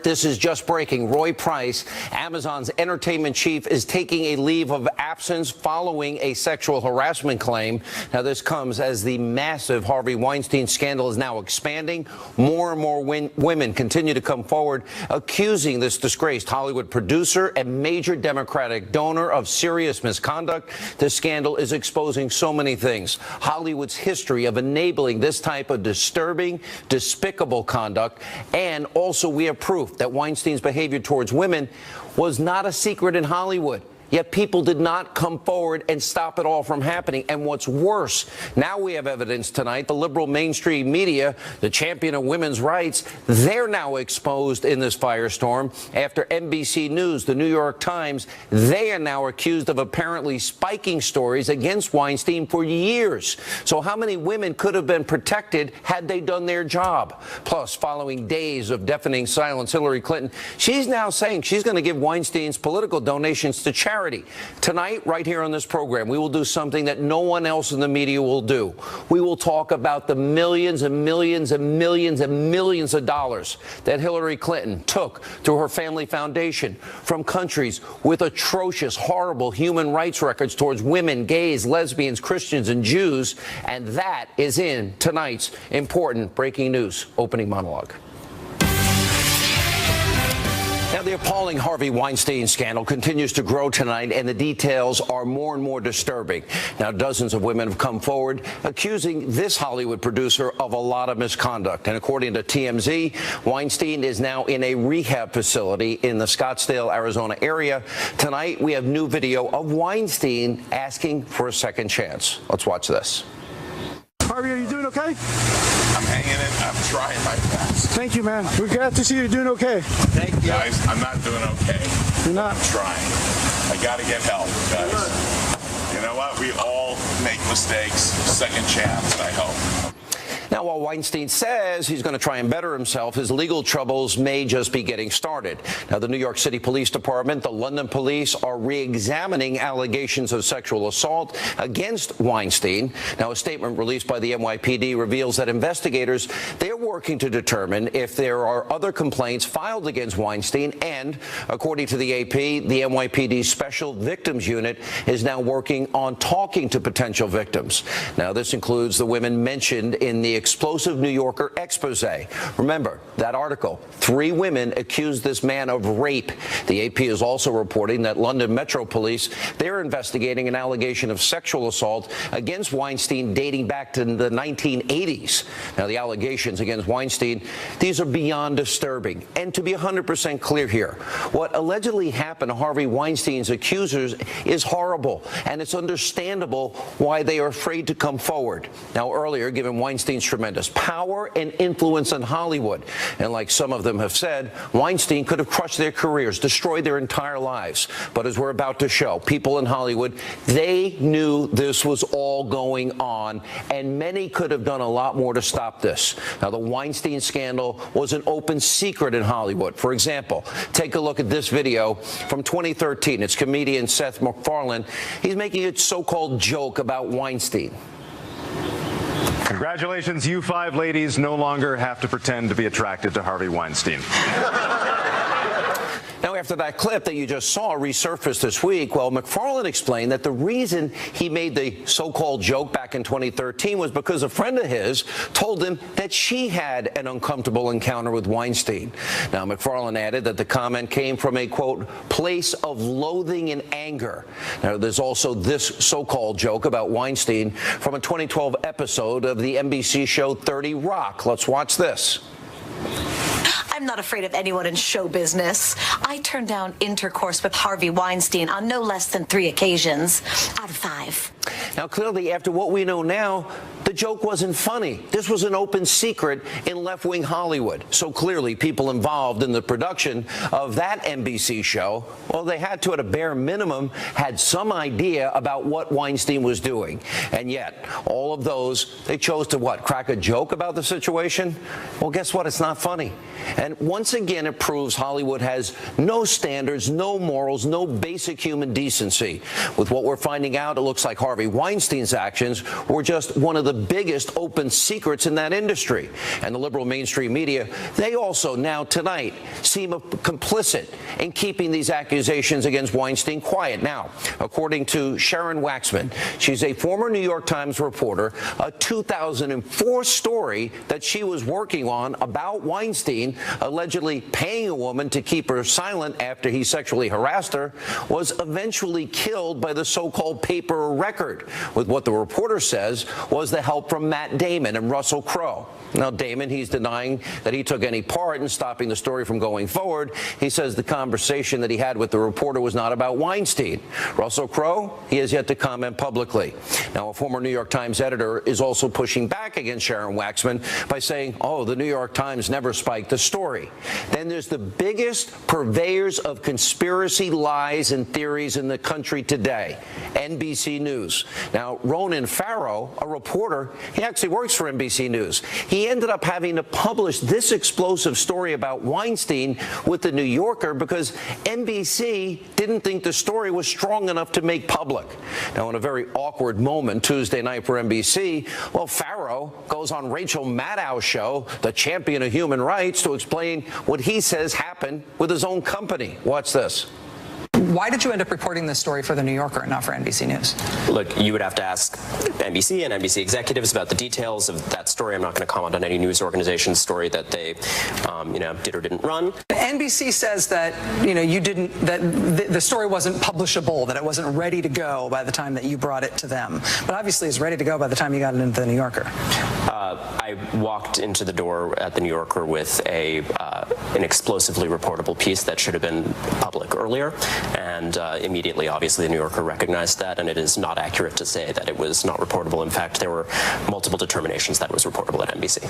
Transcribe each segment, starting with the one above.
This is just breaking. Roy Price, Amazon's entertainment chief, is taking a leave of absence following a sexual harassment claim. Now, this comes as the massive Harvey Weinstein scandal is now expanding. More and more women continue to come forward accusing this disgraced Hollywood producer and major Democratic donor of serious misconduct. This scandal is exposing so many things. Hollywood's history of enabling this type of disturbing, despicable conduct, and also we have proof that Weinstein's behavior towards women was not a secret in Hollywood. Yet people did not come forward and stop it all from happening. And what's worse, now we have evidence tonight, the liberal mainstream media, the champion of women's rights, they're now exposed in this firestorm. After NBC News, the New York Times, they are now accused of apparently spiking stories against Weinstein for years. So how many women could have been protected had they done their job? Plus, following days of deafening silence, Hillary Clinton, she's now saying she's going to give Weinstein's political donations to charity. Tonight, right here on this program, we will do something that no one else in the media will do. We will talk about the millions and millions and millions and millions of dollars that Hillary Clinton took through her family foundation from countries with atrocious, horrible human rights records towards women, gays, lesbians, Christians, and Jews. And that is in tonight's important breaking news opening monologue. Now, the appalling Harvey Weinstein scandal continues to grow tonight, and the details are more and more disturbing. Now, dozens of women have come forward accusing this Hollywood producer of a lot of misconduct. And according to TMZ, Weinstein is now in a rehab facility in the Scottsdale, Arizona area. Tonight, we have new video of Weinstein asking for a second chance. Let's watch this. Harvey, are you doing okay? I'm hanging in. I'm trying my best. Thank you, man. We're glad to see you doing okay. Thank you. Guys, I'm not doing okay. You're not? I'm trying. I got to get help, guys. You know what? We all make mistakes. Second chance, I hope. Now, while Weinstein says he's going to try and better himself, his legal troubles may just be getting started. Now, the New York City Police Department, the London police are re-examining allegations of sexual assault against Weinstein. Now, a statement released by the NYPD reveals that investigators, they're working to determine if there are other complaints filed against Weinstein. And according to the AP, the NYPD Special Victims Unit is now working on talking to potential victims. Now, this includes the women mentioned in the explosive New Yorker expose. Remember that article, 3 women accused this man of rape. The AP is also reporting that London Metro Police, they're investigating an allegation of sexual assault against Weinstein dating back to the 1980s. Now, the allegations against Weinstein, these are beyond disturbing. And to be 100% clear here, what allegedly happened to Harvey Weinstein's accusers is horrible, and it's understandable why they are afraid to come forward. Now, earlier, given Weinstein's tremendous power and influence in Hollywood, and like some of them have said, Weinstein could have crushed their careers, destroyed their entire lives. But as we're about to show, people in Hollywood, they knew this was all going on, and many could have done a lot more to stop this. Now, the Weinstein scandal was an open secret in Hollywood. For example, take a look at this video from 2013. It's comedian Seth MacFarlane. He's making a so-called joke about Weinstein. Congratulations, you 5 ladies no longer have to pretend to be attracted to Harvey Weinstein. Now, after that clip that you just saw resurfaced this week, well, MacFarlane explained that the reason he made the so-called joke back in 2013 was because a friend of his told him that she had an uncomfortable encounter with Weinstein. Now, MacFarlane added that the comment came from a, quote, place of loathing and anger. Now, there's also this so-called joke about Weinstein from a 2012 episode of the NBC show 30 Rock. Let's watch this. I'm not afraid of anyone in show business. I turned down intercourse with Harvey Weinstein on no less than 3 occasions out of 5. Now, clearly, after what we know now, the joke wasn't funny. This was an open secret in left-wing Hollywood. So clearly, people involved in the production of that NBC show, well, they had to, at a bare minimum, had some idea about what Weinstein was doing. And yet, all of those, they chose to, what, crack a joke about the situation? Well, guess what? It's not funny. And once again, it proves Hollywood has no standards, no morals, no basic human decency. With what we're finding out, it looks like Harvey Weinstein's actions were just one of the biggest open secrets in that industry. And the liberal mainstream media, they also now tonight seem complicit in keeping these accusations against Weinstein quiet. Now, according to Sharon Waxman, she's a former New York Times reporter, a 2004 story that she was working on about Weinstein allegedly paying a woman to keep her silent after he sexually harassed her was eventually killed by the so-called paper record, with what the reporter says was the help from Matt Damon and Russell Crowe. Now, Damon, he's denying that he took any part in stopping the story from going forward. He says the conversation that he had with the reporter was not about Weinstein. Russell Crowe, he has yet to comment publicly. Now, a former New York Times editor is also pushing back against Sharon Waxman by saying, oh, the New York Times never spiked the story. Then there's the biggest purveyors of conspiracy lies and theories in the country today, NBC News. Now, Ronan Farrow, a reporter, he actually works for NBC News. He ended up having to publish this explosive story about Weinstein with the New Yorker because NBC didn't think the story was strong enough to make public. Now, in a very awkward moment Tuesday night for NBC, well, Farrow goes on Rachel Maddow's show, the champion of human rights, to explain what he says happened with his own company. Watch this. Why did you end up reporting this story for The New Yorker and not for NBC News? Look, you would have to ask NBC and NBC executives about the details of that story. I'm not going to comment on any news organization's story that they, did or didn't run. NBC says that, you didn't, that the story wasn't publishable, that it wasn't ready to go by the time that you brought it to them. But obviously it's ready to go by the time you got it into The New Yorker. I walked into the door at The New Yorker with an explosively reportable piece that should have been public earlier. And immediately, obviously, The New Yorker recognized that, and it is not accurate to say that it was not reportable. In fact, there were multiple determinations that it was reportable at NBC.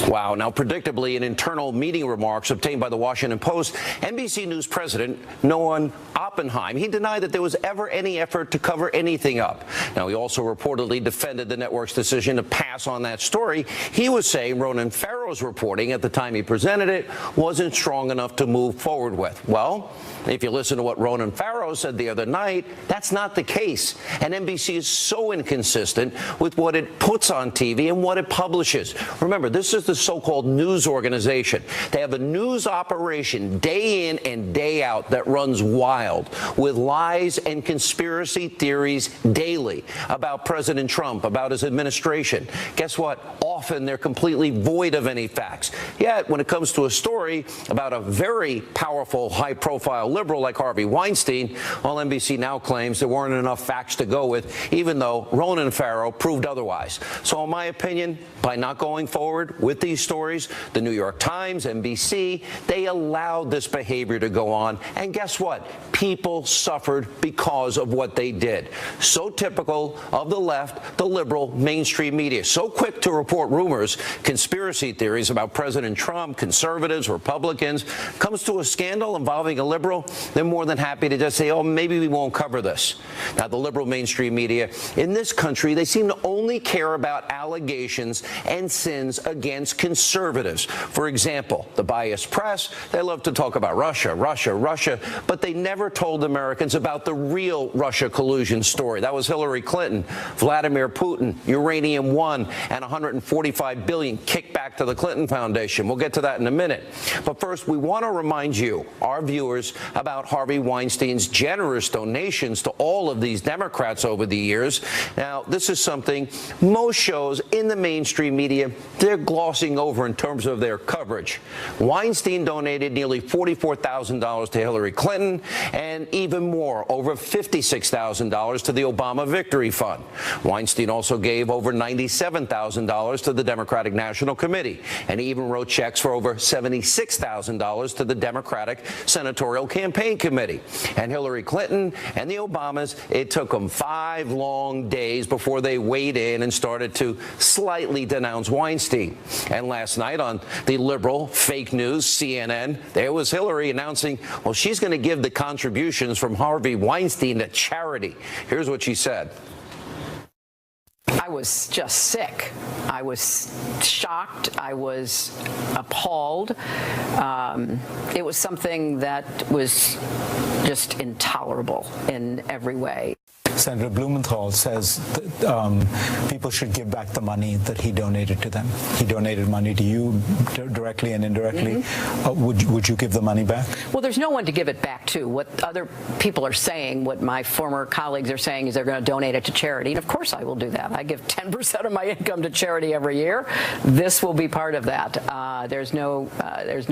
Wow. Now, predictably, in internal meeting remarks obtained by the Washington Post, NBC News president Noam Oppenheim, he denied that there was ever any effort to cover anything up. Now, he also reportedly defended the network's decision to pass on that story. He was saying Ronan Farrow's reporting at the time he presented it wasn't strong enough to move forward with. Well, if you listen to what Ronan Farrow said the other night, that's not the case. And NBC is so inconsistent with what it puts on TV and what it publishes. Remember, this is the so-called news organization. They have a news operation day in and day out that runs wild with lies and conspiracy theories daily about President Trump, about his administration. Guess what? Often they're completely void of any facts. Yet, when it comes to a story about a very powerful, high-profile liberal like Harvey Weinstein, well, NBC now claims there weren't enough facts to go with, even though Ronan Farrow proved otherwise. So in my opinion, by not going forward with these stories, the New York Times, NBC, they allowed this behavior to go on. And guess what? People suffered because of what they did. So typical of the left, the liberal mainstream media. So quick to report rumors, conspiracy theories about President Trump, conservatives, Republicans. Comes to a scandal involving a liberal, they're more than happy to just say, oh, maybe we won't cover this. Now, the liberal mainstream media in this country, they seem to only care about allegations and sins against conservatives. For example, the biased press, they love to talk about Russia, Russia, Russia, but they never told Americans about the real Russia collusion story. That was Hillary Clinton, Vladimir Putin, Uranium One, and $145 billion kicked back to the Clinton Foundation. We'll get to that in a minute. But first, we want to remind you, our viewers, about Harvey Weinstein's generous donations to all of these Democrats over the years. Now, this is something most shows in the mainstream media, they're glossing over in terms of their coverage. Weinstein donated nearly $44,000 to Hillary Clinton and even more, over $56,000 to the Obama Victory Fund. Weinstein also gave over $97,000 to the Democratic National Committee, and he even wrote checks for over $76,000 to the Democratic Senatorial Campaign Committee. And Hillary Clinton and the Obamas, it took them 5 long days before they weighed in and started to slightly denounce Weinstein. And last night on the liberal fake news CNN, there was Hillary announcing, well, she's going to give the contributions from Harvey Weinstein to charity. Here's what she said. I was just sick. I was shocked. I was appalled. It was something that was just intolerable in every way. Senator Blumenthal says that people should give back the money that he donated to them. He donated money to you directly and indirectly. Would you give the money back? Well, there's no one to give it back to. What other people are saying, what my former colleagues are saying, is they're going to donate it to charity. And of course I will do that. I give 10% of my income to charity every year. This will be part of that. There's no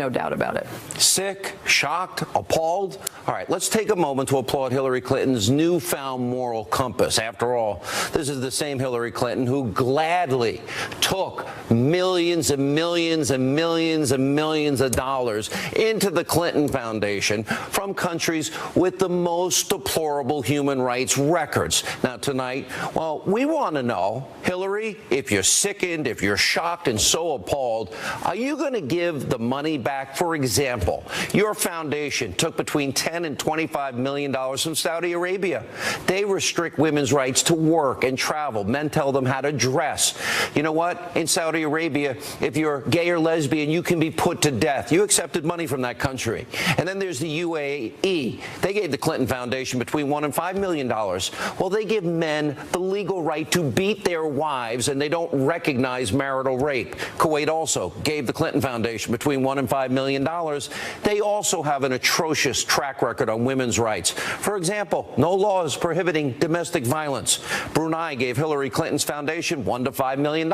doubt about it. Sick, shocked, appalled? All right, let's take a moment to applaud Hillary Clinton's newfound moral compass. After all, this is the same Hillary Clinton who gladly took millions and millions and millions and millions of dollars into the Clinton Foundation from countries with the most deplorable human rights records. Now, tonight, well, we want to know, Hillary, if you're sickened, if you're shocked and so appalled, are you going to give the money back? For example, your foundation took between $10 and $25 million from Saudi Arabia. They restrict women's rights to work and travel. Men tell them how to dress. You know what? In Saudi Arabia, if you're gay or lesbian, you can be put to death. You accepted money from that country. And then there's the UAE. They gave the Clinton Foundation between $1 and $5 million. Well, they give men the legal right to beat their wives, and they don't recognize marital rape. Kuwait also gave the Clinton Foundation between $1 and $5 million. They also have an atrocious track record on women's rights. For example, no laws prohibiting domestic violence. Brunei gave Hillary Clinton's foundation $1 to $5 million.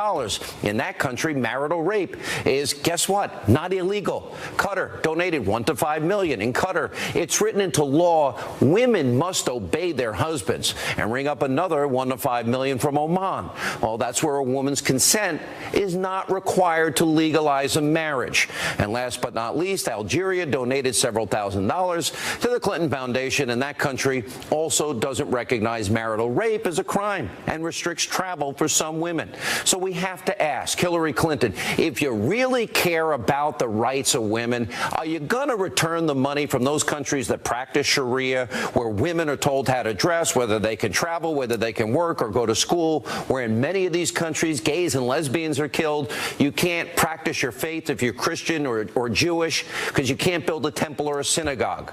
In that country, marital rape is, guess what, not illegal. Qatar donated $1 to $5 million. In Qatar, it's written into law women must obey their husbands. And ring up another $1 to $5 million from Oman. Well, that's where a woman's consent is not required to legalize a marriage. And last but not least, Algeria donated several $1,000s to the Clinton Foundation, and that country also doesn't recognize marital rape as a crime and restricts travel for some women. So we have to ask Hillary Clinton, if you really care about the rights of women, are you going to return the money from those countries that practice Sharia, where women are told how to dress, whether they can travel, whether they can work or go to school, where in many of these countries gays and lesbians are killed? You can't practice your faith if you're Christian or Jewish because you can't build a temple or a synagogue.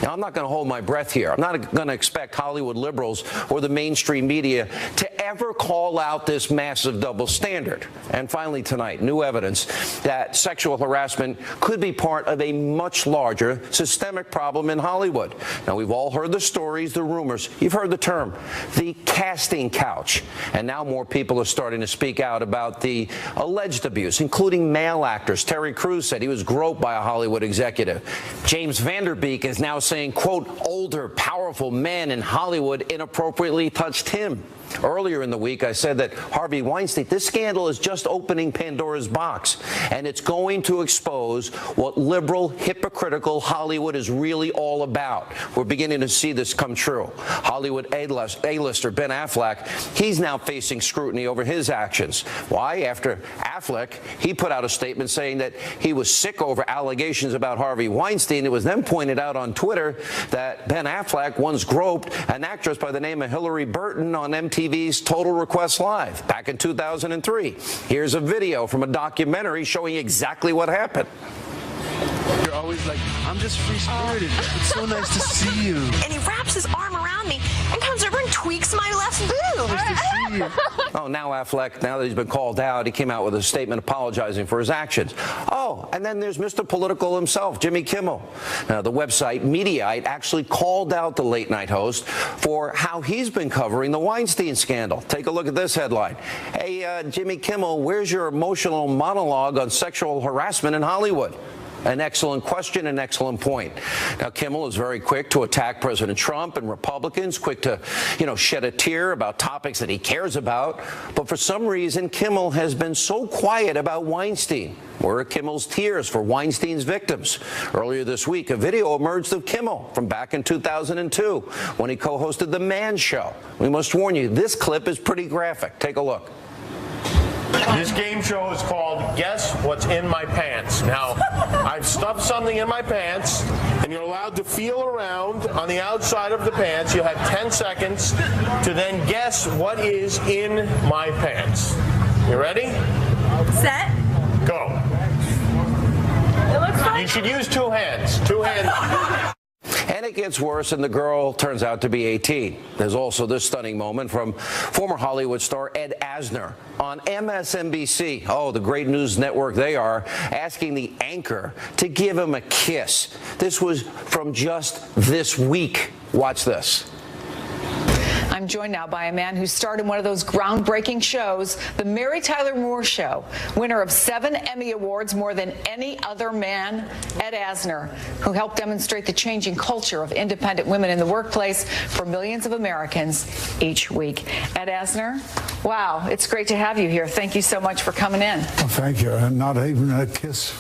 Now, I'm not going to hold my breath here. I'm not going to expect Hollywood liberals or the mainstream media to ever call out this massive double standard. And finally tonight, new evidence that sexual harassment could be part of a much larger systemic problem in Hollywood. Now, we've all heard the stories, the rumors. You've heard the term, the casting couch. And now more people are starting to speak out about the alleged abuse, including male actors. Terry Crews said he was groped by a Hollywood executive. James Vanderbeek is now saying, quote, older, powerful men in Hollywood inappropriately touched him. Earlier in the week, I said that Harvey Weinstein, this scandal is just opening Pandora's box, and it's going to expose what liberal, hypocritical Hollywood is really all about. We're beginning to see this come true. Hollywood A-lister Ben Affleck, he's now facing scrutiny over his actions. Why? After Affleck, he put out a statement saying that he was sick over allegations about Harvey Weinstein. It was then pointed out on Twitter that Ben Affleck once groped an actress by the name of Hillary Burton on MTV's Total Request Live back in 2003. Here's a video from a documentary showing exactly what happened. You're always like, I'm just free-spirited. It's so nice to see you. And he wraps his arm around me and comes over and tweaks my left boob. Nice to see you. Oh, now Affleck, now that he's been called out, he came out with a statement apologizing for his actions. Oh, and then there's Mr. Political himself, Jimmy Kimmel. Now, the website Mediaite actually called out the late-night host for how he's been covering the Weinstein scandal. Take a look at this headline. Hey, Jimmy Kimmel, where's your emotional monologue on sexual harassment in Hollywood? An excellent question, an excellent point. Now, Kimmel is very quick to attack President Trump and Republicans, quick to, shed a tear about topics that he cares about. But for some reason, Kimmel has been so quiet about Weinstein. Where are Kimmel's tears for Weinstein's victims? Earlier this week, a video emerged of Kimmel from back in 2002 when he co-hosted The Man Show. We must warn you, this clip is pretty graphic. Take a look. This game show is called Guess What's in My Pants. Now, I've stuffed something in my pants, and you're allowed to feel around on the outside of the pants. You have 10 seconds to then guess what is in my pants. You ready? Set. Go. It looks like... You should use two hands. Two hands. And it gets worse, and the girl turns out to be 18. There's also this stunning moment from former Hollywood star Ed Asner on MSNBC. Oh, the great news network they are, asking the anchor to give him a kiss. This was from just this week. Watch this. I'm joined now by a man who starred in one of those groundbreaking shows, The Mary Tyler Moore Show, winner of 7 Emmy Awards, more than any other man, Ed Asner, who helped demonstrate the changing culture of independent women in the workplace for millions of Americans each week. Ed Asner, wow, it's great to have you here. Thank you so much for coming in. Well, thank you. Not even a kiss.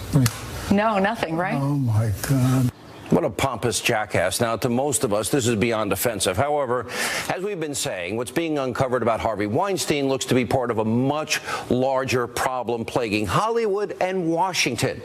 No, nothing, right? Oh, my God. What a pompous jackass. Now, to most of us, this is beyond offensive. However, as we've been saying, what's being uncovered about Harvey Weinstein looks to be part of a much larger problem plaguing Hollywood and Washington.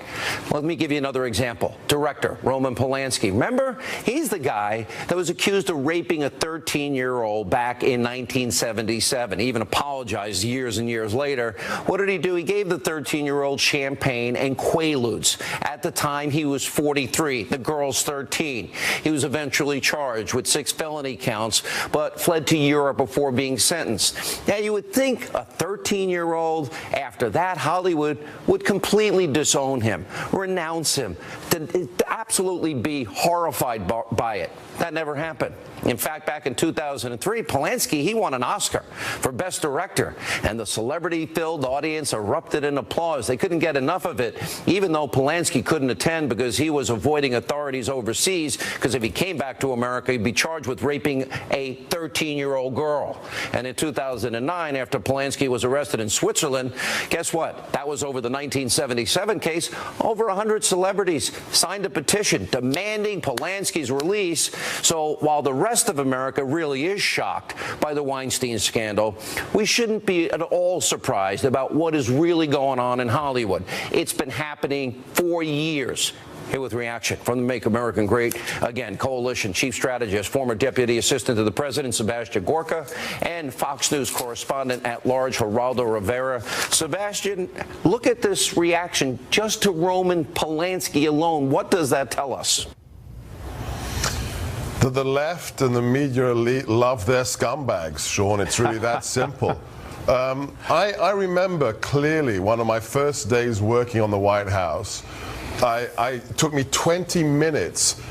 Let me give you another example. Director Roman Polanski. Remember? He's the guy that was accused of raping a 13-year-old back in 1977. He even apologized years and years later. What did he do? He gave the 13-year-old champagne and Quaaludes. At the time, he was 43. The girl's 13. He was eventually charged with 6 felony counts, but fled to Europe before being sentenced. Now, you would think a 13-year-old, after that, Hollywood would completely disown him, renounce him, to absolutely be horrified by it. That never happened. In fact, back in 2003, Polanski, he won an Oscar for Best Director, and the celebrity-filled audience erupted in applause. They couldn't get enough of it, even though Polanski couldn't attend because he was avoiding authorities overseas, because if he came back to America, he'd be charged with raping a 13-year-old girl. And in 2009, after Polanski was arrested in Switzerland, guess what? That was over the 1977 case. Over 100 celebrities signed a petition demanding Polanski's release. So while the rest of America really is shocked by the Weinstein scandal, we shouldn't be at all surprised about what is really going on in Hollywood. It's been happening for years. Here with reaction from the Make America Great Again Coalition Chief Strategist, former Deputy Assistant to the President, Sebastian Gorka, and Fox News Correspondent at Large, Geraldo Rivera. Sebastian, look at this reaction just to Roman Polanski alone. What does that tell us? That the left and the media elite love their scumbags, Sean. It's really that simple. I remember clearly one of my first days working on the White House. It took me 20 minutes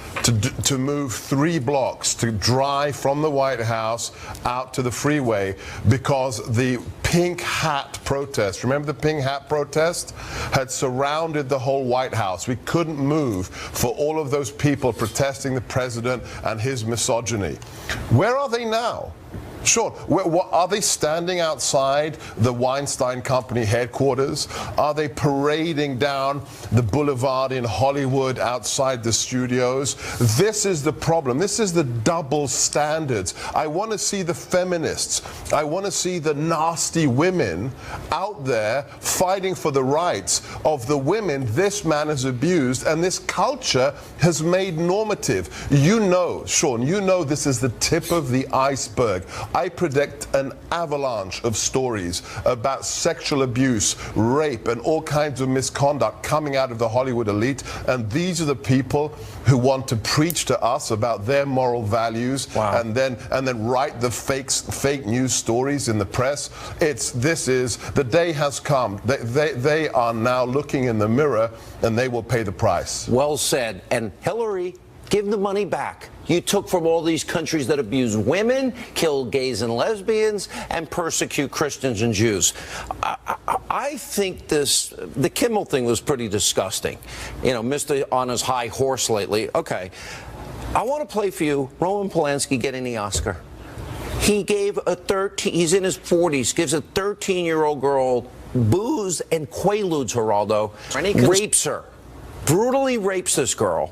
to move 3 blocks to drive from the White House out to the freeway because the pink hat protest, remember the pink hat protest, had surrounded the whole White House. We couldn't move for all of those people protesting the president and his misogyny. Where are they now? Sure. Are they standing outside the Weinstein Company headquarters? Are they parading down the boulevard in Hollywood outside the studios? This is the problem. This is the double standards. I want to see the feminists. I want to see the nasty women out there fighting for the rights of the women this man has abused and this culture has made normative. You know, Sean, you know this is the tip of the iceberg. I predict an avalanche of stories about sexual abuse, rape, and all kinds of misconduct coming out of the Hollywood elite. And these are the people who want to preach to us about their moral values. Wow. and then write the fake news stories in the press. The day has come. They are now looking in the mirror, and they will pay the price. Well said. And Hillary, give the money back you took from all these countries that abuse women, kill gays and lesbians, and persecute Christians and Jews. I think the Kimmel thing was pretty disgusting. You know, Mr. on his high horse lately. Okay, I want to play for you Roman Polanski getting the Oscar. He gave he's in his 40s, gives a 13-year-old girl booze and Quaaludes, Geraldo, and he rapes her, brutally rapes this girl,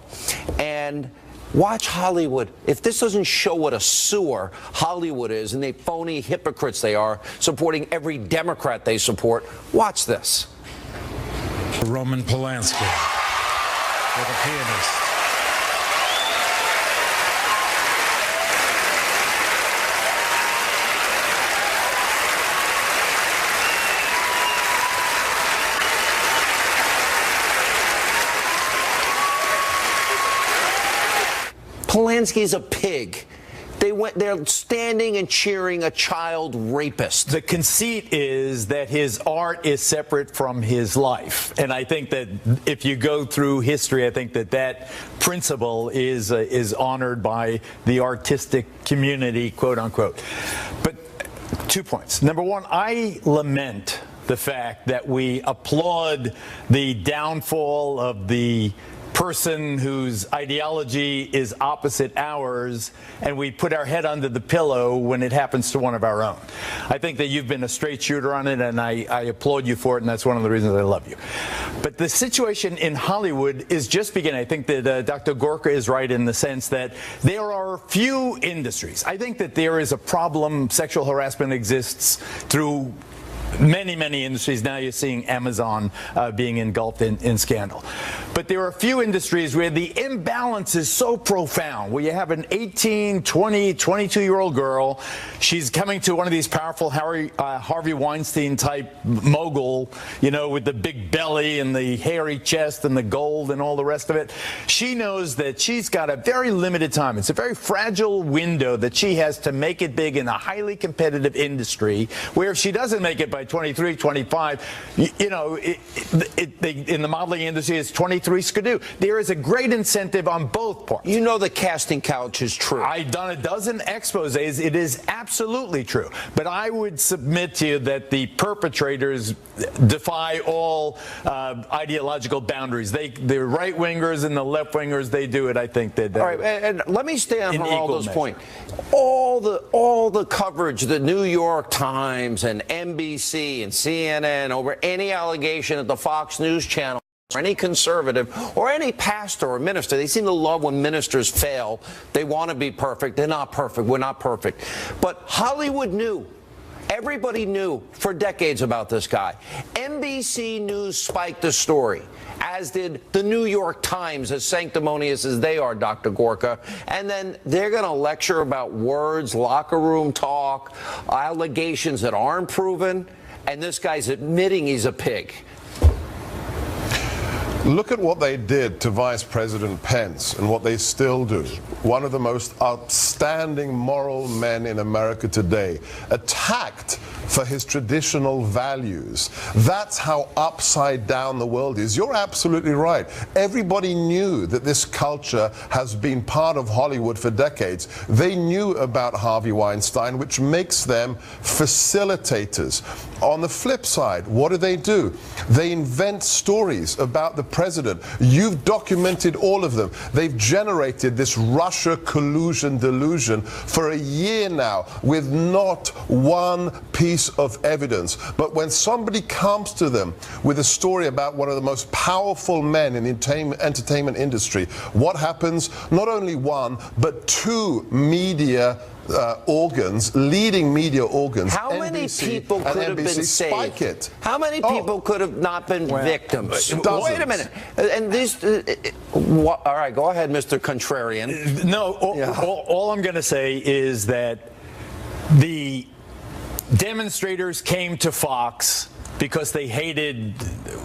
and watch Hollywood. If this doesn't show what a sewer Hollywood is and the phony hypocrites they are, supporting every Democrat they support, watch this. Roman Polanski, the pianist. Polanski's a pig. They're standing and cheering a child rapist. The conceit is that his art is separate from his life. And I think that if you go through history, I think that principle is honored by the artistic community, quote unquote. But 2 points. Number one, I lament the fact that we applaud the downfall of the person whose ideology is opposite ours, and we put our head under the pillow when it happens to one of our own. I think that you've been a straight shooter on it, and I applaud you for it, and that's one of the reasons I love you. But the situation in Hollywood is just beginning. I think that Dr. Gorka is right in the sense that there are few industries. I think that there is a problem. Sexual harassment exists through many industries. Now you're seeing Amazon being engulfed in scandal. But there are a few industries where the imbalance is so profound, where you have an 18, 20, 22-year-old girl. She's coming to one of these powerful Harvey Weinstein type mogul, you know, with the big belly and the hairy chest and the gold and all the rest of it. She knows that she's got a very limited time. It's a very fragile window that she has to make it big in a highly competitive industry, where if she doesn't make it by 23, 25, you know, in the modeling industry, it's 23 skidoo. There is a great incentive on both parts. You know the casting couch is true. I've done a dozen exposés. It is absolutely true. But I would submit to you that the perpetrators defy all ideological boundaries. The right-wingers and the left-wingers, they do it. I think that. All right, and let me stay on Geraldo's point. All the coverage, the New York Times and NBC and CNN over any allegation at the Fox News Channel, or any conservative, or any pastor or minister. They seem to love when ministers fail. They want to be perfect. They're not perfect. We're not perfect. But Hollywood knew. Everybody knew for decades about this guy. NBC News spiked the story, as did the New York Times, as sanctimonious as they are, Dr. Gorka. And then they're going to lecture about words, locker room talk, allegations that aren't proven. And this guy's admitting he's a pig. Look at what they did to Vice President Pence and what they still do. One of the most outstanding moral men in America today, attacked for his traditional values. That's how upside down the world is. You're absolutely right. Everybody knew that this culture has been part of Hollywood for decades. They knew about Harvey Weinstein, which makes them facilitators. On the flip side, what do? They invent stories about the president. You've documented all of them. They've generated this Russia collusion delusion for a year now with not one piece of evidence. But when somebody comes to them with a story about one of the most powerful men in the entertainment industry, what happens? Not only one, but two media organs, leading media organs. How many people could have been saved? How many people could have not been victims? Wait a minute. And this, all right, go ahead, Mr. Contrarian. No, all I'm going to say is that the demonstrators came to Fox because they hated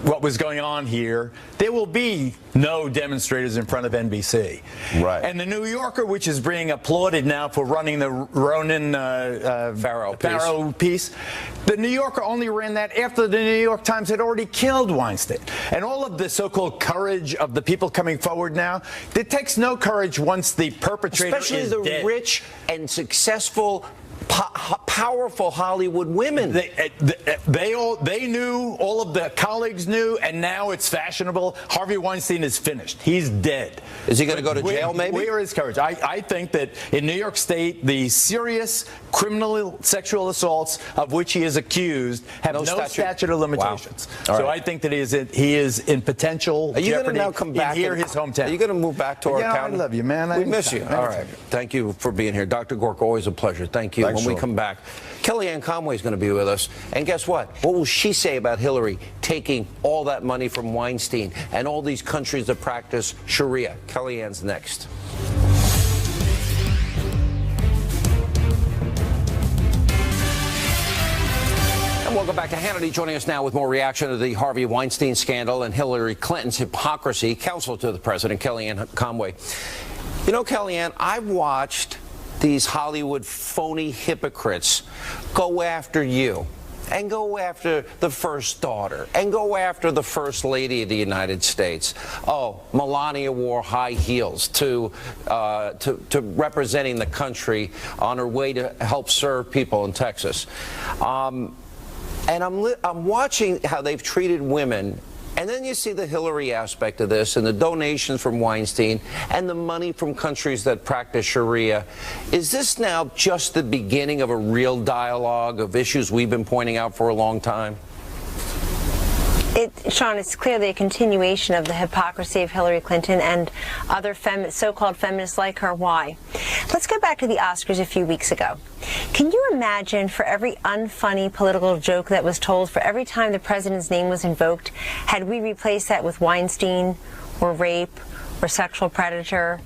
what was going on here. There will be no demonstrators in front of NBC. Right. And the New Yorker, which is being applauded now for running the Ronan Farrow piece, the New Yorker only ran that after the New York Times had already killed Weinstein. And all of the so-called courage of the people coming forward now, it takes no courage once the perpetrator is dead. Especially the rich and successful, powerful Hollywood women. They knew, all of the colleagues knew, and now it's fashionable. Harvey Weinstein is finished. He's dead. Is he going to go to jail, maybe? Where is courage? I think that in New York State, the serious criminal sexual assaults of which he is accused have no statute of limitations. Wow. So I think that he is in potential jeopardy. Are you going to now come back in his hometown? Are you going to move back to our county? I love you, man. We miss you. All right. Thank you for being here. Dr. Gorka, always a pleasure. Thank you. Thanks, when we come back, Kellyanne Conway is going to be with us. And guess what? What will she say about Hillary taking all that money from Weinstein and all these countries that practice Sharia? Kellyanne's next. And welcome back to Hannity. Joining us now with more reaction to the Harvey Weinstein scandal and Hillary Clinton's hypocrisy, counsel to the president, Kellyanne Conway. You know, Kellyanne, I've watched these Hollywood phony hypocrites go after you and go after the first daughter and go after the first lady of the United States. Oh, Melania wore high heels to representing the country on her way to help serve people in Texas. And I'm watching how they've treated women. And then you see the Hillary aspect of this and the donations from Weinstein and the money from countries that practice Sharia. Is this now just the beginning of a real dialogue of issues we've been pointing out for a long time? Sean, it's clearly a continuation of the hypocrisy of Hillary Clinton and other so-called feminists like her. Why? Let's go back to the Oscars a few weeks ago. Can you imagine, for every unfunny political joke that was told, for every time the president's name was invoked, had we replaced that with Weinstein or rape or sexual predator,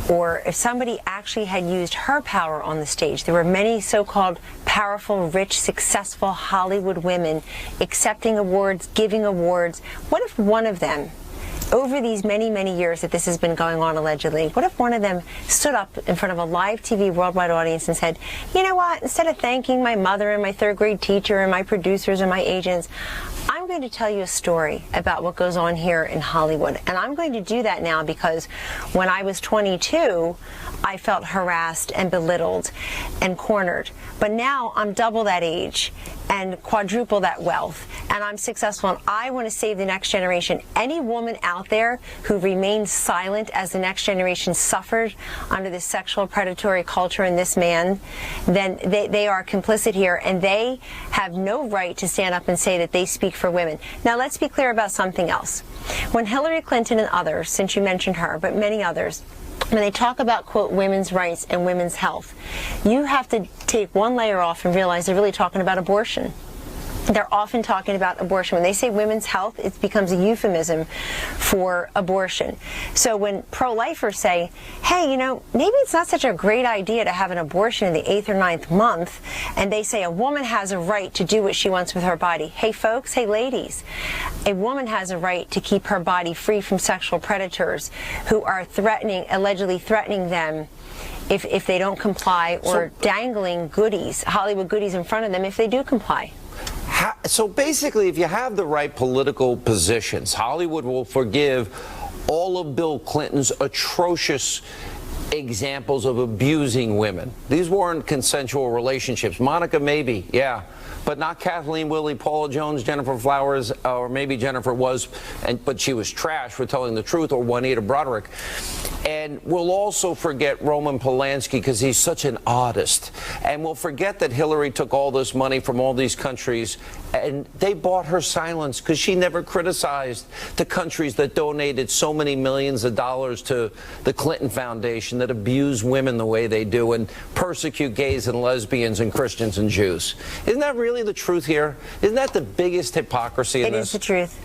or if somebody actually had used her power on the stage? There were many so-called powerful, rich, successful Hollywood women accepting awards, giving awards. What if one of them, over these many, many years that this has been going on allegedly, what if one of them stood up in front of a live TV worldwide audience and said, you know what, instead of thanking my mother and my third grade teacher and my producers and my agents, I'm going to tell you a story about what goes on here in Hollywood. And I'm going to do that now because when I was 22, I felt harassed and belittled and cornered. But now I'm double that age and quadruple that wealth, and I'm successful, and I want to save the next generation. Any woman out there who remains silent as the next generation suffered under this sexual predatory culture and this man, then they are complicit here, and they have no right to stand up and say that they speak for women. Now, let's be clear about something else. When Hillary Clinton and others, since you mentioned her, but many others, when they talk about, quote, women's rights and women's health, you have to take one layer off and realize they're really talking about abortion. They're often talking about abortion. When they say women's health, it becomes a euphemism for abortion. So when pro-lifers say, hey, you know, maybe it's not such a great idea to have an abortion in the 8th or 9th month, and they say a woman has a right to do what she wants with her body. Hey, folks, hey, ladies, a woman has a right to keep her body free from sexual predators who are allegedly threatening them if they don't comply, or dangling goodies, Hollywood goodies in front of them if they do comply. So basically, if you have the right political positions, Hollywood will forgive all of Bill Clinton's atrocious examples of abusing women. These weren't consensual relationships. Monica, maybe, yeah, but not Kathleen, Willie, Paula Jones, Jennifer Flowers, or maybe Jennifer was, but she was trash for telling the truth, or Juanita Broderick. And we'll also forget Roman Polanski because he's such an oddist. And we'll forget that Hillary took all this money from all these countries and they bought her silence because she never criticized the countries that donated so many millions of dollars to the Clinton Foundation that abuse women the way they do and persecute gays and lesbians and Christians and Jews. Isn't that really the truth here? Isn't that the biggest hypocrisy in this? It is the truth.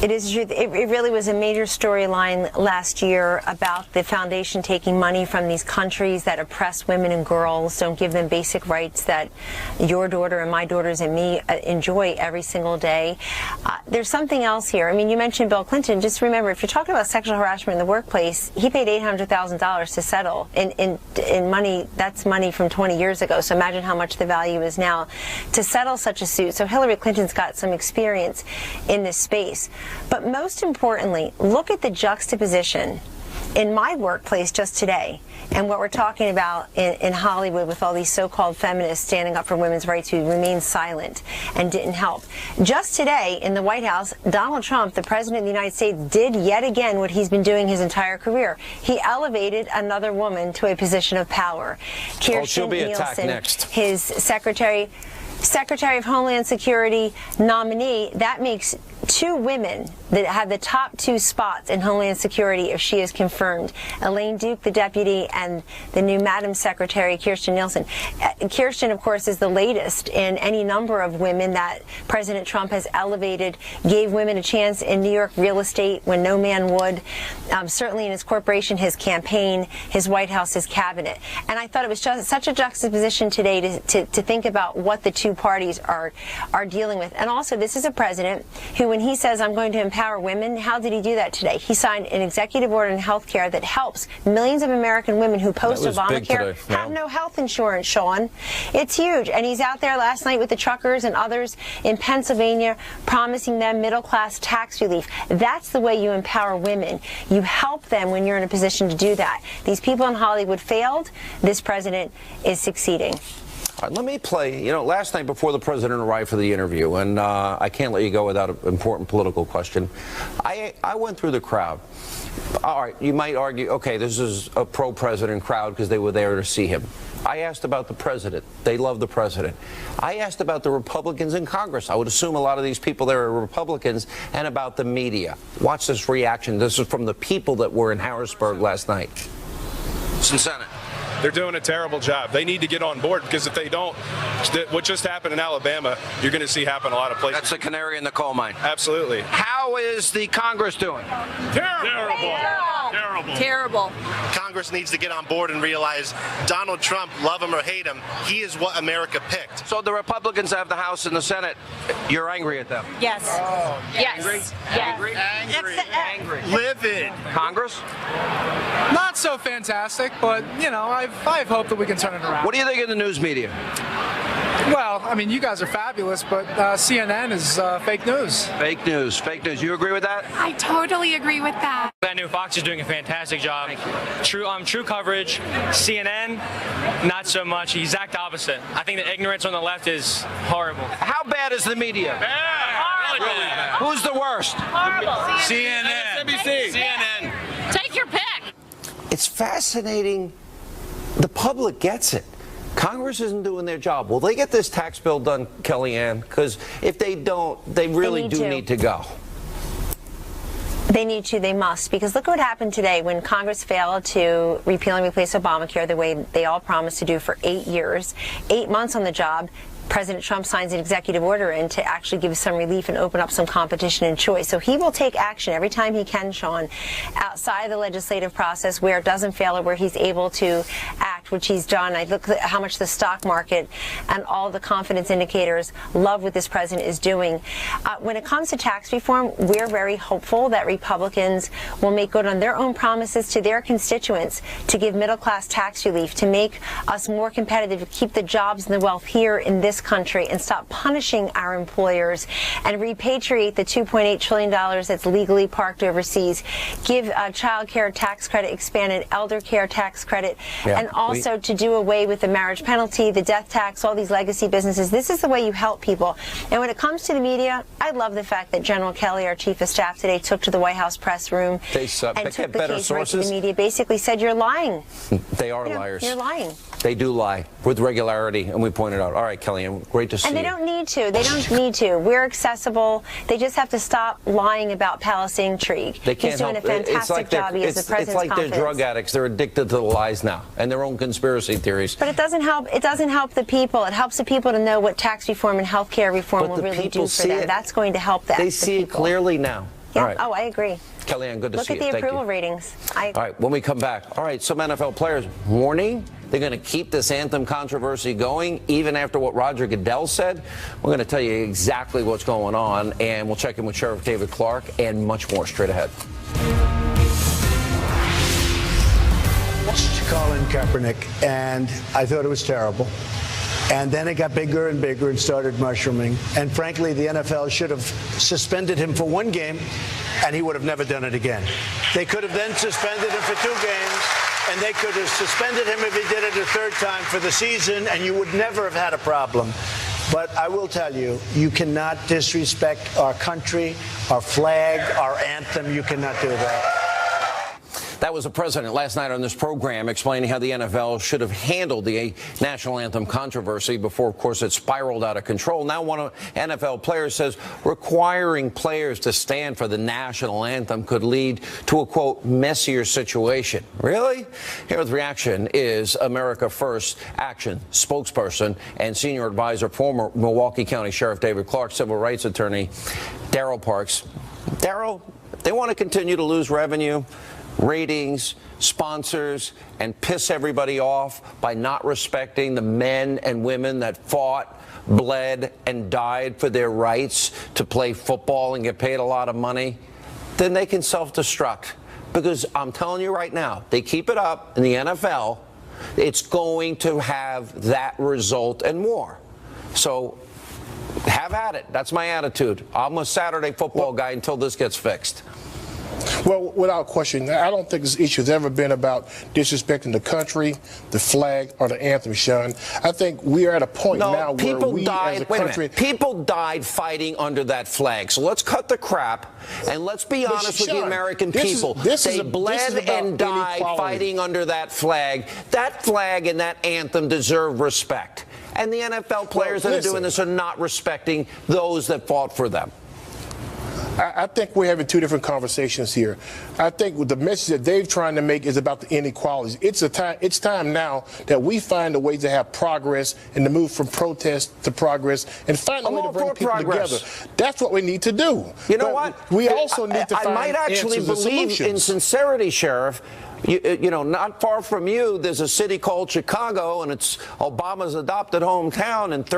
It is true. It really was a major storyline last year about the foundation taking money from these countries that oppress women and girls, don't give them basic rights that your daughter and my daughters and me enjoy every single day. There's something else here. I mean, you mentioned Bill Clinton. Just remember, if you're talking about sexual harassment in the workplace, he paid $800,000 to settle in money. That's money from 20 years ago. So imagine how much the value is now to settle such a suit. So Hillary Clinton's got some experience in this space. But most importantly, look at the juxtaposition in my workplace just today and what we're talking about in Hollywood with all these so-called feminists standing up for women's rights who remained silent and didn't help. Just today in the White House, Donald Trump, the President of the United States, did yet again what he's been doing his entire career. He elevated another woman to a position of power. She'll be attacked next. His Secretary of Homeland Security nominee. That makes two women that have the top 2 spots in Homeland Security if she is confirmed. Elaine Duke, the deputy, and the new Madam Secretary, Kirstjen Nielsen. Kirstjen, of course, is the latest in any number of women that President Trump has elevated, gave women a chance in New York real estate when no man would, certainly in his corporation, his campaign, his White House, his cabinet. And I thought it was just such a juxtaposition today to think about what the two parties are dealing with. And also, this is a president who, when he says, I'm going to empower women, how did he do that today? He signed an executive order in health care that helps millions of American women who post Obamacare have no health insurance, Sean. It's huge. And he's out there last night with the truckers and others in Pennsylvania promising them middle-class tax relief. That's the way you empower women. You help them when you're in a position to do that. These people in Hollywood failed. This president is succeeding. All right, let me play, last night before the president arrived for the interview, and I can't let you go without an important political question. I went through the crowd. All right, you might argue, okay, this is a pro-president crowd because they were there to see him. I asked about the president. They love the president. I asked about the Republicans in Congress. I would assume a lot of these people there are Republicans, and about the media. Watch this reaction. This is from the people that were in Harrisburg last night. It's in Senate. They're doing a terrible job. They need to get on board, because if they don't, what just happened in Alabama, you're going to see happen a lot of places. That's the canary in the coal mine. Absolutely. How is the Congress doing? Terrible. Terrible. Congress needs to get on board and realize Donald Trump, love him or hate him, he is what America picked. So the Republicans have the House and the Senate. You're angry at them? Yes. Oh, yes. Angry? Yes. Angry. Livid. Congress? Not so fantastic, but, I have hope that we can turn it around. What do you think of the news media? Well, I mean, you guys are fabulous, but CNN is fake news. Fake news. Fake news. You agree with that? I totally agree with that. I know Fox is doing a fantastic job. True coverage. CNN, not so much. Exact opposite. I think the ignorance on the left is horrible. How bad is the media? Bad. Really bad. Who's the worst? Horrible. CNN. NBC. CNN. Take your pick. It's fascinating. The public gets it. Congress isn't doing their job. Will they get this tax bill done, Kellyanne? Because if they don't, they really do need to go. They need to. They must. Because look what happened today when Congress failed to repeal and replace Obamacare the way they all promised to do for 8 years. 8 months on the job. President Trump signs an executive order in to actually give some relief and open up some competition and choice. So he will take action every time he can, Sean, outside of the legislative process where it doesn't fail or where he's able to act, which he's done. I look at how much the stock market and all the confidence indicators love what this president is doing. When it comes to tax reform, we're very hopeful that Republicans will make good on their own promises to their constituents to give middle-class tax relief, to make us more competitive, to keep the jobs and the wealth here in this country and stop punishing our employers and repatriate the $2.8 trillion that's legally parked overseas. Give child care tax credit, expanded elder care tax credit, and also to do away with the marriage penalty, the death tax, all these legacy businesses. This is the way you help people. And when it comes to the media, I love the fact that General Kelly, our chief of staff today, took to the White House press room and took the case right to the media, basically said, you're lying. They are liars. You're lying. They do lie with regularity, and we pointed out. All right, Kellyanne, great to see you. And they don't need to. They don't need to. We're accessible. They just have to stop lying about Palace Intrigue. They can't He's doing help. a fantastic job. He has the president's It's like confidence. they're drug addicts. They're addicted to the lies now and their own conspiracy theories. But it doesn't help. It doesn't help the people. It helps the people to know what tax reform and health care reform will really do for them. That's going to help them. They see it clearly now. Yeah. All right. Oh, I agree. Kellyanne, good to see you. Look at the Thank approval you. ratings. All right, when we come back. All right, some NFL players warning they're going to keep this anthem controversy going even after what Roger Goodell said. We're going to tell you exactly what's going on, and we'll check in with Sheriff David Clark and much more straight ahead. Watched Colin Kaepernick, and I thought it was terrible. And then it got bigger and bigger and started mushrooming. And frankly, the NFL should have suspended him for one game, and he would have never done it again. They could have then suspended him for 2 games, and they could have suspended him if he did it a 3rd time for the season, and you would never have had a problem. But I will tell you, you cannot disrespect our country, our flag, our anthem. You cannot do that. That was the president last night on this program explaining how the NFL should have handled the national anthem controversy before, of course, it spiraled out of control. Now one of NFL players says requiring players to stand for the national anthem could lead to a, quote, messier situation. Really? Here with reaction is America First Action spokesperson and senior advisor, former Milwaukee County Sheriff David Clark, civil rights attorney Darryl Parks. Darryl, they want to continue to lose revenue, ratings, sponsors, and piss everybody off by not respecting the men and women that fought, bled, and died for their rights to play football and get paid a lot of money, then they can self-destruct. Because I'm telling you right now, they keep it up in the NFL, it's going to have that result and more. So have at it. That's my attitude. I'm a Saturday football guy until this gets fixed. Well, without question, I don't think this issue has ever been about disrespecting the country, the flag, or the anthem, Sean. I think we are at a point now where we as a country... People died fighting under that flag. So let's cut the crap and let's be honest with the American people. They bled and died fighting under that flag. That flag and that anthem deserve respect. And the NFL players that are doing this are not respecting those that fought for them. I think we're having two different conversations here. I think the message that they're trying to make is about the inequalities. It's time now that we find a way to have progress and to move from protest to progress and find a way to bring people together. That's what we need to do. You know what? We also need to find I might actually answers and believe solutions. in sincerity, Sheriff. You know, not far from you, there's a city called Chicago, and it's Obama's adopted hometown, and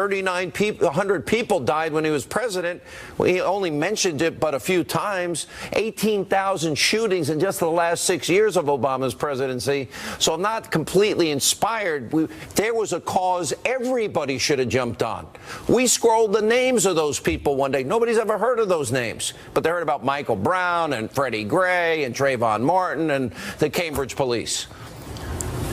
100 people died when he was president. Well, he only mentioned it but a few times. 18,000 shootings in just the last 6 years of Obama's presidency. So I'm not completely inspired. There was a cause everybody should have jumped on. We scrolled the names of those people one day. Nobody's ever heard of those names, but they heard about Michael Brown and Freddie Gray and Trayvon Martin and the Cambridge police.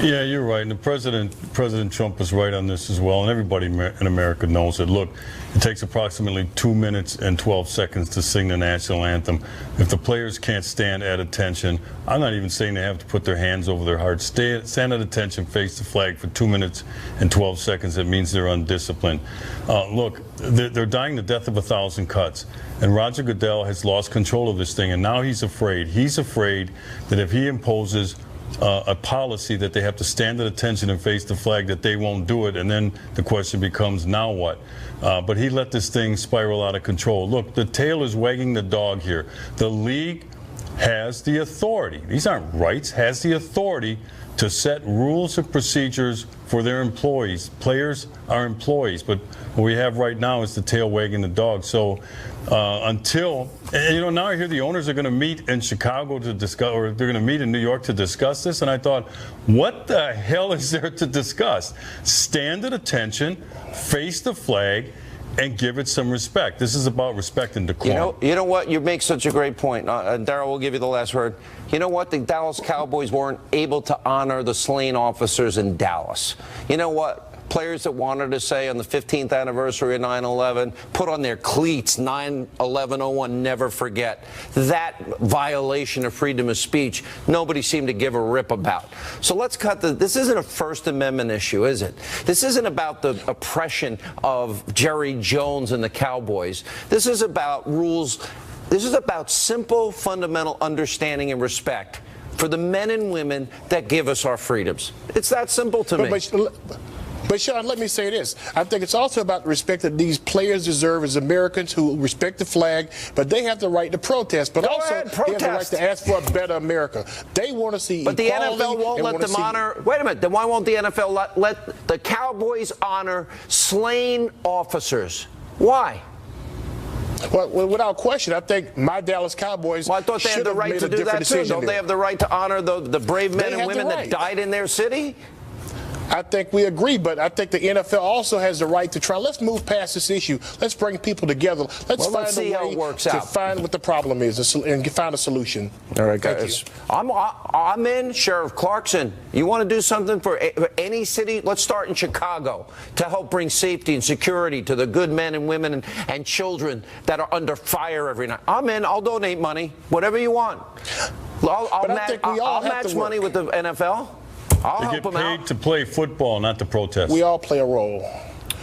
Yeah, you're right. And President Trump is right on this as well. And everybody in America knows it. Look, it takes approximately 2 minutes and 12 seconds to sing the national anthem. If the players can't stand at attention, I'm not even saying they have to put their hands over their hearts. Stand at attention, face the flag for 2 minutes and 12 seconds. It means they're undisciplined. Look, they're dying the death of 1,000 cuts. And Roger Goodell has lost control of this thing, and now he's afraid. He's afraid that if he imposes a policy that they have to stand at attention and face the flag, that they won't do it, and then the question becomes, now what? But he let this thing spiral out of control. Look, the tail is wagging the dog here. The league has the authority. These aren't rights, has the authority to set rules and procedures for their employees. Players are employees, but what we have right now is the tail wagging the dog. So until, you know, now I hear the owners are going to meet in Chicago to discuss, or they're going to meet in New York to discuss this, and I thought, what the hell is there to discuss? Stand at attention, face the flag, and give it some respect. This is about respect and decorum. You know what? You make such a great point. Darryl will give you the last word. You know what? The Dallas Cowboys weren't able to honor the slain officers in Dallas. You know what? Players that wanted to say on the 15th anniversary of 9/11, put on their cleats, 9/11/01, never forget. That violation of freedom of speech, nobody seemed to give a rip about. So let's cut this isn't a First Amendment issue, is it? This isn't about the oppression of Jerry Jones and the Cowboys. This is about rules. This is about simple, fundamental understanding and respect for the men and women that give us our freedoms. It's that simple to me. But Sean, let me say this. I think it's also about the respect that these players deserve as Americans who respect the flag, but they have the right to protest. But also, they have the right to ask for a better America. They want to see equality. But the NFL won't let them honor. Wait a minute. Then why won't the NFL let the Cowboys honor slain officers? Why? Well, without question, I think my Dallas Cowboys. Well, I thought they had the right to do that too. Don't they have the right to honor the brave men and women that died in their city? I think we agree, but I think the NFL also has the right to try. Let's move past this issue. Let's bring people together. Let's find a way to find what the problem is and find a solution. All right, guys. I'm in. Sheriff Clarkson, you want to do something for any city? Let's start in Chicago to help bring safety and security to the good men and women and children that are under fire every night. I'm in. I'll donate money, whatever you want. I'll match money with the NFL. I'll They help get them paid out. to play football, not to protest. We all play a role.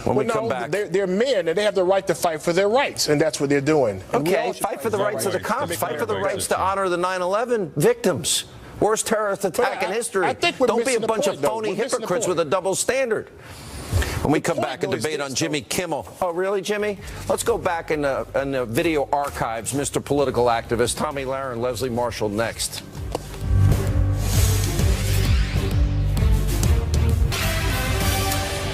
When we come back. They're men, and they have the right to fight for their rights, and that's what they're doing. And we Okay, all should fight for the rights of the cops. Right. Fight for the rights to honor the 9/11 victims. Worst terrorist attack in history. I think we're Don't be a missing the bunch point, of though. phony We're missing the hypocrites point. with a double standard. When we come point, back, a though, is debate this, on Jimmy Kimmel. Oh, really, Jimmy? Let's go back in the video archives. Mr. Political Activist Tomi Lahren, Leslie Marshall next.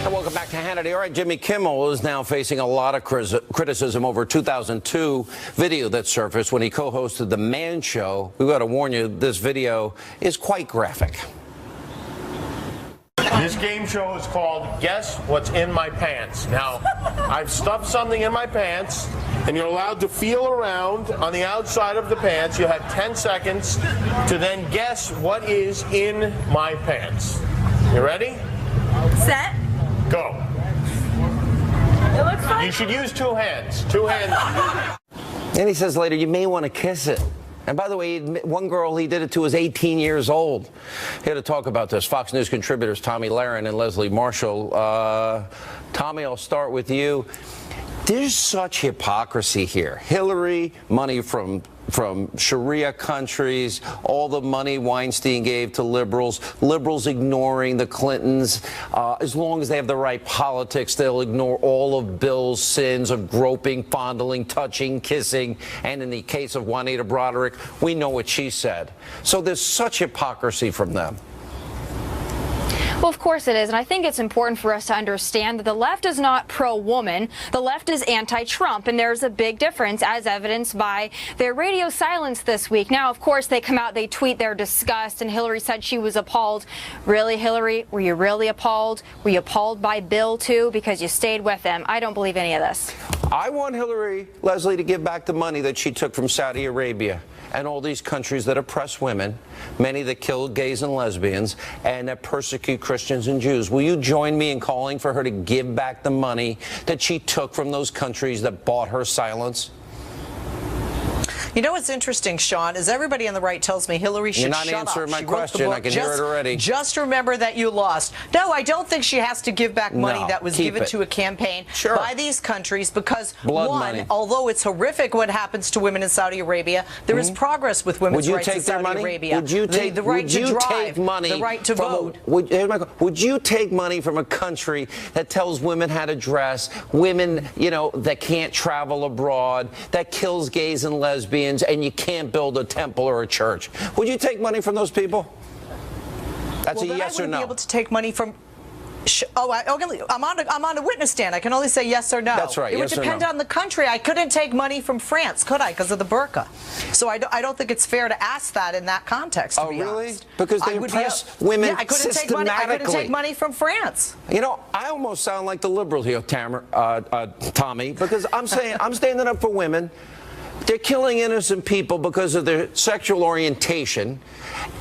And welcome back to Hannity. All right, Jimmy Kimmel is now facing a lot of criticism over 2002 video that surfaced when he co-hosted The Man Show. We've got to warn you, this video is quite graphic. This game show is called Guess What's in My Pants. Now, I've stuffed something in my pants, and you're allowed to feel around on the outside of the pants. You have 10 seconds to then guess what is in my pants. You ready? Set. Go. It looks fun. You should use two hands. Two hands. And he says later, you may want to kiss it. And by the way, one girl he did it to was 18 years old. Here to talk about this, Fox News contributors Tomi Lahren and Leslie Marshall. Tommy, I'll start with you. There's such hypocrisy here. Hillary, money from Sharia countries, all the money Weinstein gave to liberals ignoring the Clintons. As long as they have the right politics, they'll ignore all of Bill's sins of groping, fondling, touching, kissing. And in the case of Juanita Broderick, we know what she said. So there's such hypocrisy from them. Well, of course it is, and I think it's important for us to understand that the left is not pro-woman. The left is anti-Trump, and there's a big difference, as evidenced by their radio silence this week. Now, of course, they come out, they tweet their disgust, and Hillary said she was appalled. Really, Hillary? Were you really appalled? Were you appalled by Bill, too, because you stayed with him? I don't believe any of this. I want Hillary, Leslie, to give back the money that she took from Saudi Arabia and all these countries that oppress women, many that kill gays and lesbians, and that persecute Christians and Jews. Will you join me in calling for her to give back the money that she took from those countries that bought her silence? You know what's interesting, Sean, is everybody on the right tells me Hillary should shut up. You're not answering my She wrote the question. book. I can hear it already. Just remember that you lost. No, I don't think she has to give back money that was given to a campaign by these countries because, one, although it's horrific what happens to women in Saudi Arabia, there is progress with women's rights in Saudi Arabia. Would you take the right to drive, money the right to vote. Would you take money from a country that tells women how to dress, women, that can't travel abroad, that kills gays and lesbians, and you can't build a temple or a church? Would you take money from those people? That's a yes or no. I wouldn't be able to take money from. I'm on a witness stand. I can only say yes or no. That's right. It would depend on the country. I couldn't take money from France, could I? Because of the burqa. So I don't think it's fair to ask that in that context. To be really? honest. Because they oppress women I couldn't systematically. I couldn't take money from France. I almost sound like the liberal here, Tommy, because I'm saying I'm standing up for women. They're killing innocent people because of their sexual orientation,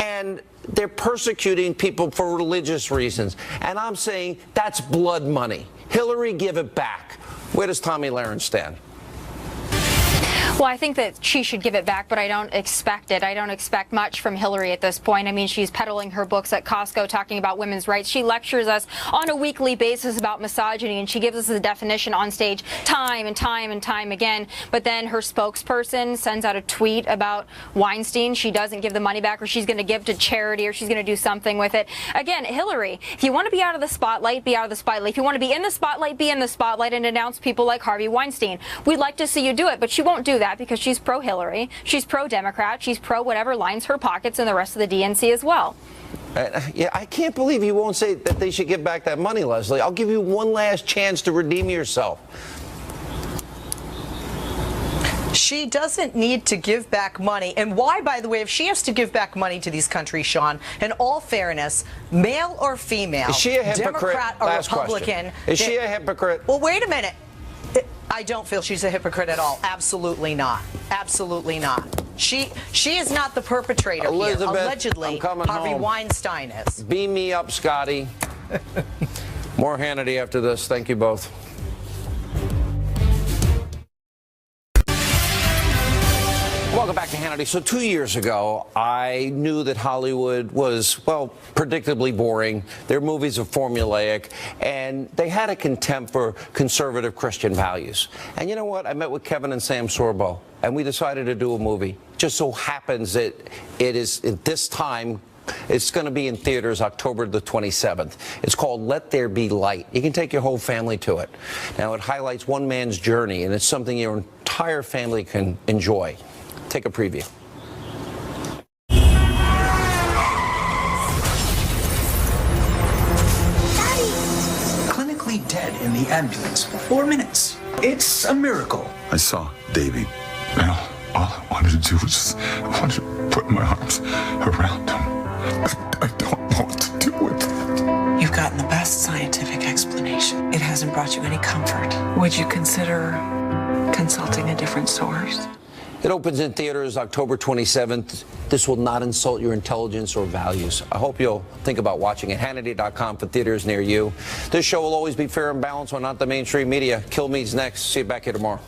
and they're persecuting people for religious reasons. And I'm saying that's blood money. Hillary, give it back. Where does Tomi Lahren stand? Well, I think that she should give it back, but I don't expect it. I don't expect much from Hillary at this point. I mean, she's peddling her books at Costco talking about women's rights. She lectures us on a weekly basis about misogyny, and she gives us the definition on stage time and time and time again. But then her spokesperson sends out a tweet about Weinstein. She doesn't give the money back, or she's going to give to charity, or she's going to do something with it. Again, Hillary, if you want to be out of the spotlight, be out of the spotlight. If you want to be in the spotlight, be in the spotlight and denounce people like Harvey Weinstein. We'd like to see you do it, but she won't do that because she's pro-Hillary, she's pro-Democrat, she's pro whatever lines her pockets and the rest of the DNC as well. Yeah, I can't believe you won't say that they should give back that money, Leslie. I'll give you one last chance to redeem yourself. She doesn't need to give back money. And why, by the way, if she has to give back money to these countries, Sean, in all fairness, male or female, is she a hypocrite? Democrat or Last Republican. Question. Is she a hypocrite? Well, wait a minute. I don't feel she's a hypocrite at all. Absolutely not. Absolutely not. She is not the perpetrator Elizabeth, here. Allegedly, I'm coming Harvey home. Weinstein is. Beam me up, Scotty. More Hannity after this. Thank you both. Welcome back to Hannity. Hannity, so 2 years ago, I knew that Hollywood was, well, predictably boring. Their movies are formulaic, and they had a contempt for conservative Christian values. And you know what? I met with Kevin and Sam Sorbo, and we decided to do a movie. Just so happens that it is, at this time, it's going to be in theaters October the 27th. It's called Let There Be Light. You can take your whole family to it. Now, it highlights one man's journey, and it's something your entire family can enjoy. Take a preview. Clinically dead in the ambulance for 4 minutes. It's a miracle. I saw Davey, and all I wanted to do was just, I wanted to put my arms around him. I don't know what to do with it. You've gotten the best scientific explanation. It hasn't brought you any comfort. Would you consider consulting a different source? It opens in theaters October 27th. This will not insult your intelligence or values. I hope you'll think about watching it. Hannity.com for theaters near you. This show will always be fair and balanced on not the mainstream media. Kill Me's next. See you back here tomorrow.